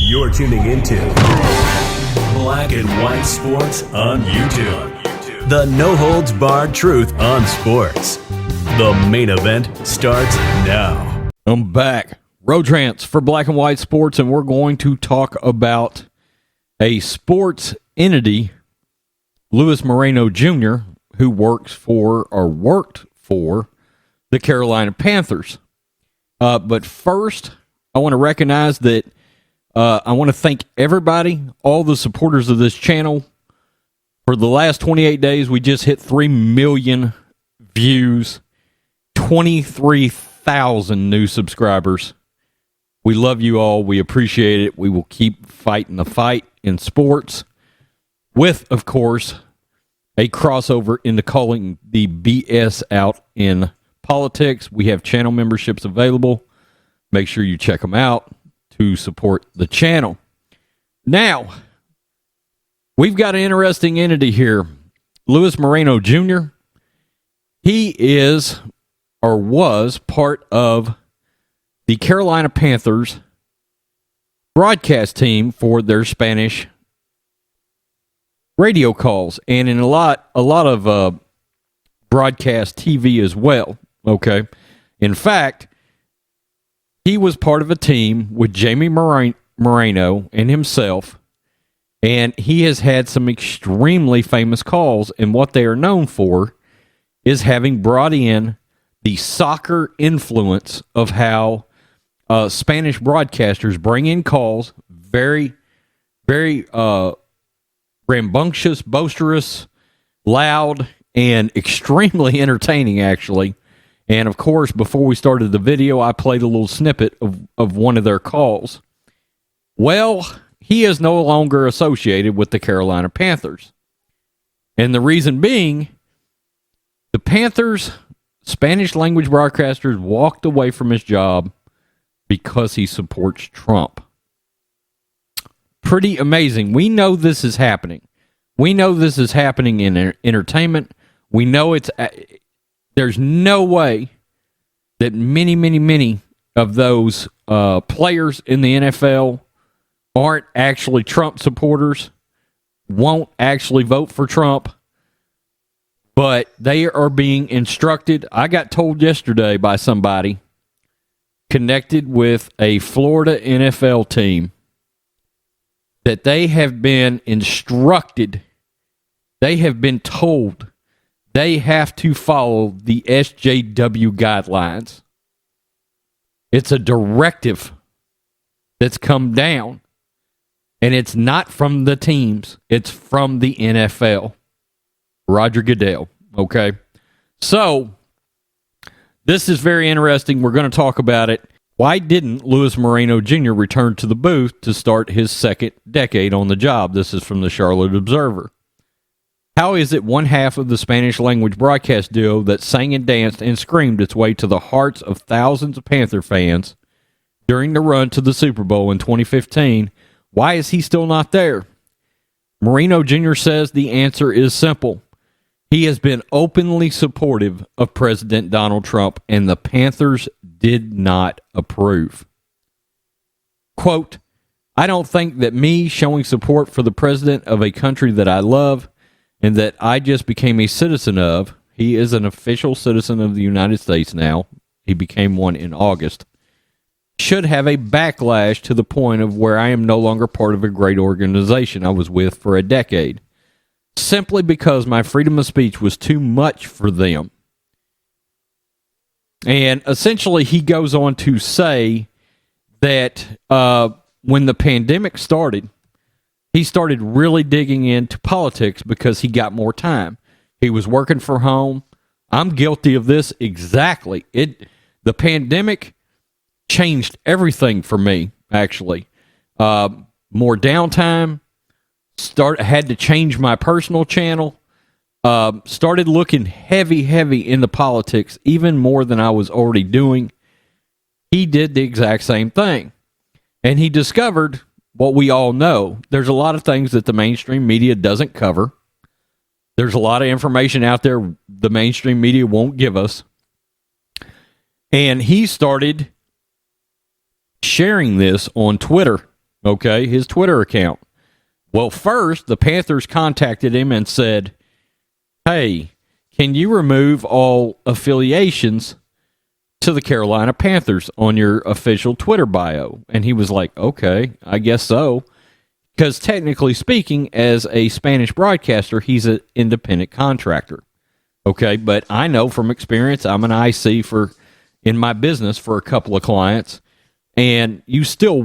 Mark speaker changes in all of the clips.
Speaker 1: You're tuning into Black and White Sports on YouTube. The no-holds-barred truth on sports. The main event starts now.
Speaker 2: I'm back. Rodrans for Black and White Sports, and we're going to talk about a sports entity, Louis Moreno Jr., who worked for the Carolina Panthers. But first, I want to recognize that I want to thank everybody, all the supporters of this channel. For the last 28 days, we just hit 3 million views, 23,000 new subscribers. We love you all. We appreciate it. We will keep fighting the fight in sports with, of course, a crossover into calling the BS out in politics. We have channel memberships available. Make sure you check them out to support the channel. Now, we've got an interesting entity here. Louis Moreno Jr., he is or was part of the Carolina Panthers broadcast team for their Spanish radio calls, and in a lot of broadcast TV as well. Okay, in fact, he was part of a team with Jamie Moreno and himself, and he has had some extremely famous calls, and what they are known for is having brought in the soccer influence of how Spanish broadcasters bring in calls, very, very rambunctious, boisterous, loud, and extremely entertaining, actually. And, of course, before we started the video, I played a little snippet of one of their calls. Well, he is no longer associated with the Carolina Panthers. And the reason being, the Panthers' Spanish-language broadcasters walked away from his job because he supports Trump. Pretty amazing. We know this is happening. We know this is happening in entertainment. We know there's no way that many of those players in the NFL aren't actually Trump supporters, won't actually vote for Trump, but they are being instructed. I got told yesterday by somebody connected with a Florida NFL team that they have been instructed, they have been told they have to follow the SJW guidelines. It's a directive that's come down, and it's not from the teams, it's from the NFL. Roger Goodell, okay? So, this is very interesting. We're going to talk about it. Why didn't Louis Moreno Jr. return to the booth to start his second decade on the job? This is from the Charlotte Observer. How is it one half of the Spanish-language broadcast duo that sang and danced and screamed its way to the hearts of thousands of Panther fans during the run to the Super Bowl in 2015, why is he still not there? Moreno Jr. says the answer is simple. He has been openly supportive of President Donald Trump, and the Panthers did not approve. Quote, I don't think that me showing support for the president of a country that I love and that I just became a citizen of, he is an official citizen of the United States now, he became one in August, should have a backlash to the point of where I am no longer part of a great organization I was with for a decade, simply because my freedom of speech was too much for them. And essentially he goes on to say that when the pandemic started, he started really digging into politics because he got more time. He was working from home. I'm guilty of this exactly. The pandemic changed everything for me, actually. More downtime. Had to change my personal channel. Started looking heavy into politics, even more than I was already doing. He did the exact same thing. And he discovered what we all know. There's a lot of things that the mainstream media doesn't cover. There's a lot of information out there the mainstream media won't give us. And he started sharing this on Twitter. okay, his Twitter account. Well, first, the Panthers contacted him and said, hey, can you remove all affiliations to the Carolina Panthers on your official Twitter bio? And he was like, okay, I guess so. Because technically speaking, as a Spanish broadcaster, he's an independent contractor. Okay, but I know from experience, I'm an IC in my business for a couple of clients, and you still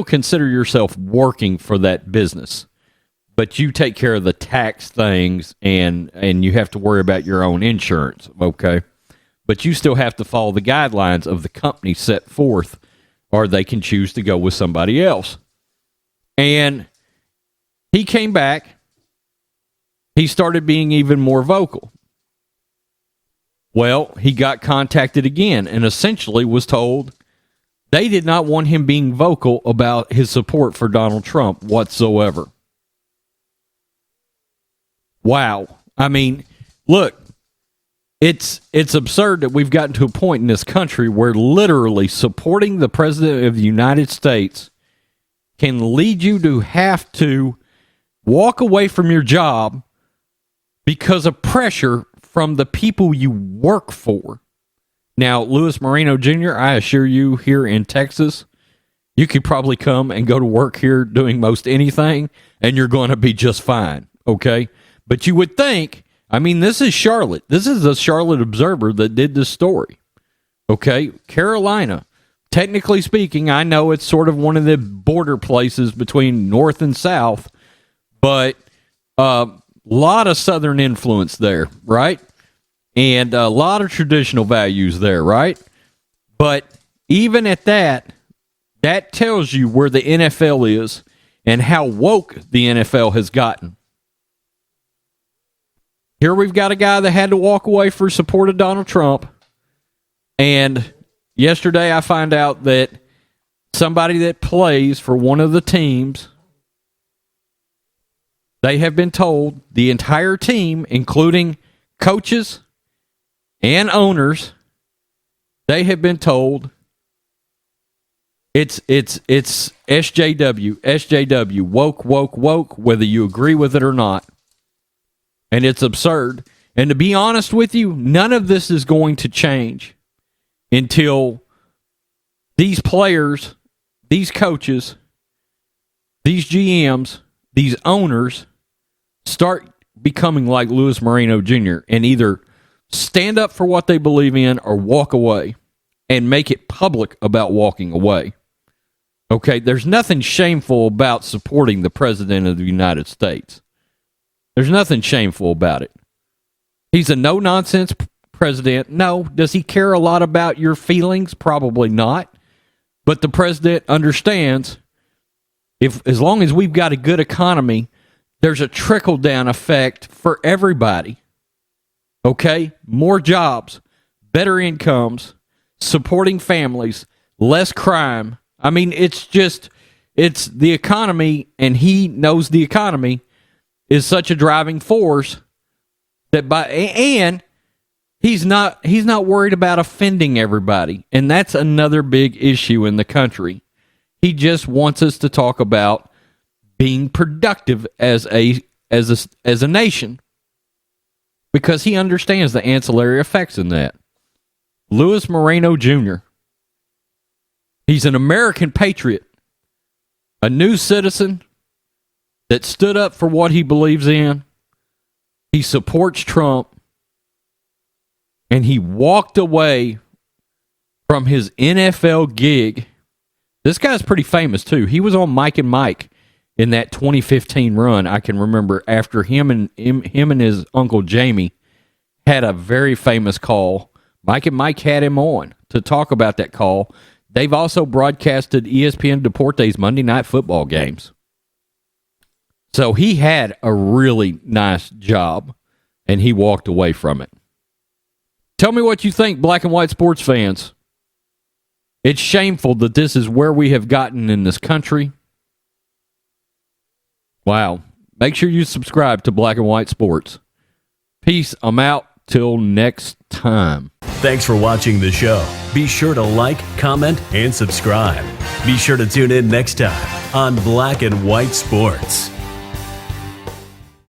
Speaker 2: consider yourself working for that business, but you take care of the tax things and you have to worry about your own insurance, okay? But you still have to follow the guidelines of the company set forth, or they can choose to go with somebody else. And he came back. He started being even more vocal. Well, he got contacted again and essentially was told they did not want him being vocal about his support for Donald Trump whatsoever. Wow. I mean, look, it's absurd that we've gotten to a point in this country where literally supporting the President of the United States can lead you to have to walk away from your job because of pressure from the people you work for. Now, Louis Moreno Jr., I assure you, here in Texas, you could probably come and go to work here doing most anything, and you're going to be just fine, okay? But you would think, I mean, this is Charlotte. This is the Charlotte Observer that did this story, okay? Carolina, technically speaking, I know it's sort of one of the border places between North and South, but lot of Southern influence there, right? And a lot of traditional values there, right? But even at that, that tells you where the NFL is and how woke the NFL has gotten. Here we've got a guy that had to walk away for support of Donald Trump. And yesterday I find out that somebody that plays for one of the teams, they have been told, the entire team, including coaches and owners, they have been told it's SJW, woke, whether you agree with it or not. And it's absurd. And to be honest with you, none of this is going to change until these players, these coaches, these GMs, these owners start becoming like Louis Moreno Jr. and either stand up for what they believe in or walk away and make it public about walking away. Okay, there's nothing shameful about supporting the President of the United States. There's nothing shameful about it. He's a no-nonsense president. No. Does he care a lot about your feelings? Probably not. But the president understands as long as we've got a good economy, there's a trickle-down effect for everybody. Okay? More jobs, better incomes, supporting families, less crime. I mean, it's the economy, and he knows the economy is such a driving force that and he's not worried about offending everybody. And that's another big issue in the country. He just wants us to talk about being productive as a nation, because he understands the ancillary effects in that. Louis Moreno Jr., he's an American patriot, a new citizen that stood up for what he believes in. He supports Trump, and he walked away from his NFL gig. This guy's pretty famous too. He was on Mike and Mike in that 2015 run. I can remember after him and his uncle Jamie had a very famous call. Mike and Mike had him on to talk about that call. They've also broadcasted ESPN Deportes Monday Night Football games. So he had a really nice job, and he walked away from it. Tell me what you think, black and white sports fans. It's shameful that this is where we have gotten in this country. Wow. Make sure you subscribe to Black and White Sports. Peace. I'm out. Till next time.
Speaker 1: Thanks for watching the show. Be sure to like, comment, and subscribe. Be sure to tune in next time on Black and White Sports.